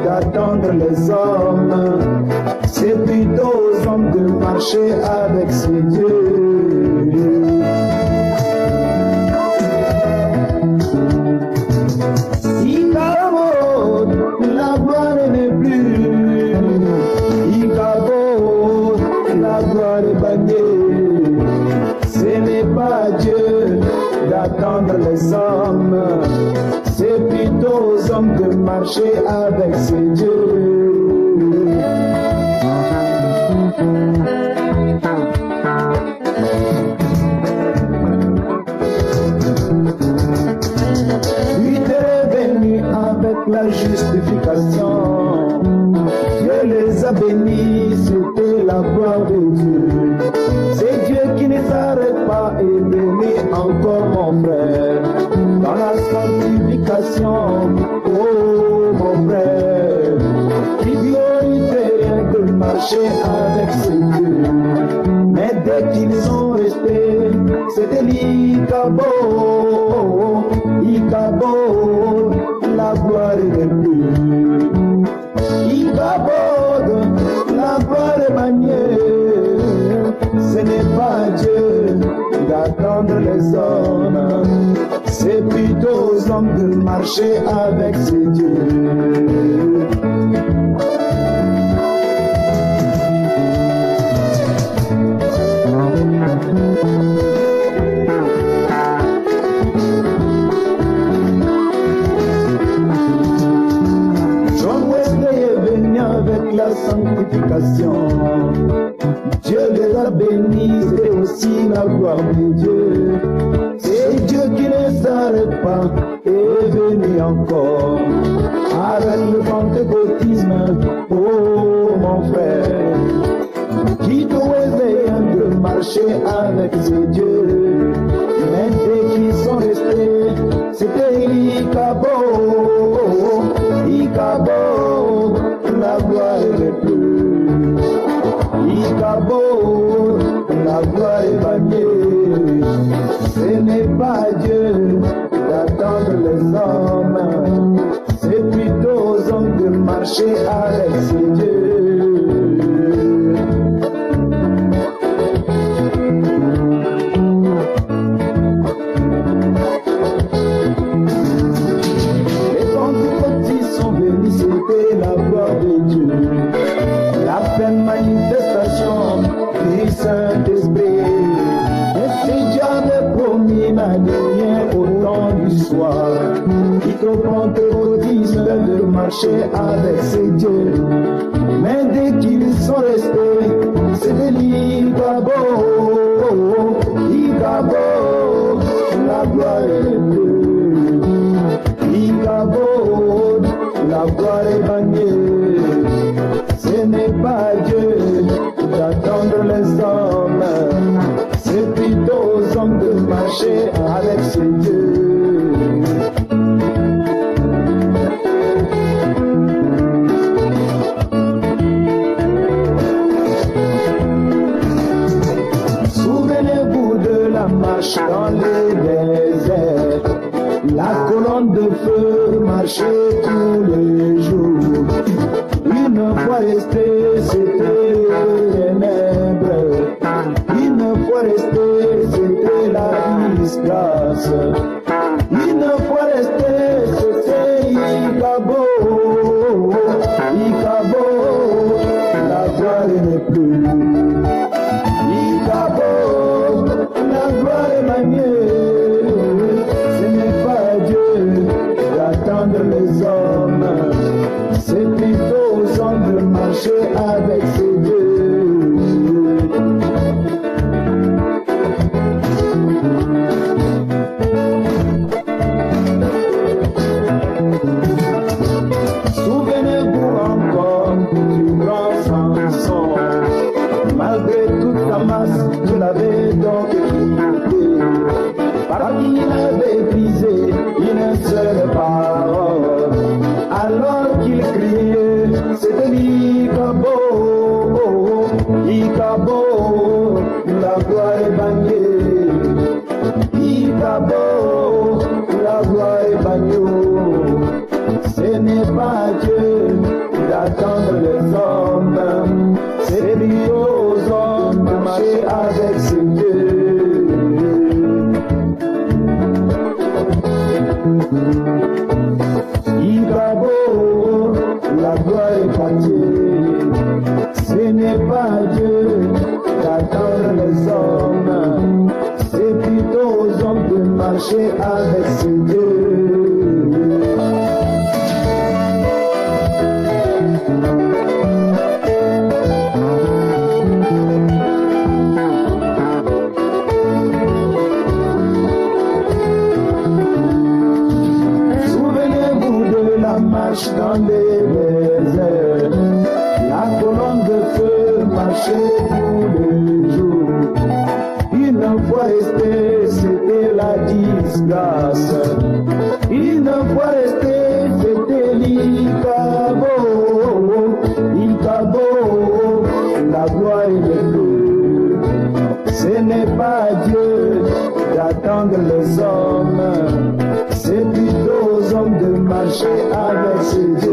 D'attendre les hommes, c'est plutôt aux hommes de marcher avec ses dieux. Ikabo, la gloire n'est plus. Ikabo, la gloire est bannie. Ce n'est pas Dieu d'attendre les hommes, c'est plutôt aux hommes de marcher avec ses dieux. Lui est venu avec la justification. Dieu les a bénis, c'était la gloire de Dieu. C'est Dieu qui ne s'arrête pas et bénit encore mon frère. Dans la sanctification, oh mon frère, il méritait rien de marcher avec ses dieux. Mais dès qu'ils ont resté, c'était l'Ikabo, Ikabo, la gloire est plus. Ikabo, la gloire est maniée. Ce n'est pas Dieu d'attendre les hommes, c'est plutôt aux hommes de marcher avec ses dieux. John Wesley est venu avec la sanctification. Dieu les a bénis et aussi la gloire de Dieu. C'est Dieu qui ne s'arrête pas et est venu encore avec le pentecôtisme, oh mon frère, qui doit de marcher avec ses dieux. Mais dès qu'ils sont restés, c'était Ikabo, Ikabo, la gloire est plus. Ikabo, la gloire est bannie. Ce n'est pas Dieu d'attendre les hommes, c'est plutôt aux hommes de marcher avec ses dieux. Les pentecôtistes sont venus, c'était la gloire de Dieu. La pleine manifestation du Saint-Esprit. Et si Dieu avait promis ma dernière au temps du soir, il au pentecôtisme de marcher avec ses dieux. Mais dès qu'ils sont restés, c'était l'Ikabo, Ikabo, la gloire est bleue. Ikabo, la gloire est bannie. Ce n'est pas Dieu d'attendre les hommes, c'est plutôt aux hommes de marcher avec ses dieux. Souvenez-vous de la marche dans les déserts, la colonne de feu marchait tous les jours. Une fois resté, c'était les ténèbres. Une fois resté, c'était la disgrâce. Une fois resté, c'était Ikabo, Ikabo, la gloire n'est plus. Ikabo, la gloire est maniée. Ce n'est pas Dieu d'attendre les hommes, c'est plutôt aux hommes de marcher marcher avec ses dieux. Souvenez-vous encore du grand Samson. Malgré toute sa masse, je l'avais donc quitté. Parce qu'il avait brisé une seule parole. Alors qu'il criait, c'était l'Ikabo, Ikabo, la gloire est bagnée. Ikabo, la gloire est bagnée. Ce n'est pas Dieu d'attendre les hommes, c'est lui aux hommes de marcher avec ses dieux. Ikabo, la gloire est bâtie. Ce n'est pas Dieu d'attendre les hommes, c'est plutôt aux hommes de marcher avec ses dieux. Dans les déserts, la colonne de feu marchait tous les jours. Une fois resté, c'était la disgrâce. Une fois resté, c'était l'Ikabo. Ikabo, la gloire est de Dieu. Ce n'est pas Dieu d'attendre les hommes, c'est plutôt aux hommes de marcher avec ses dieux.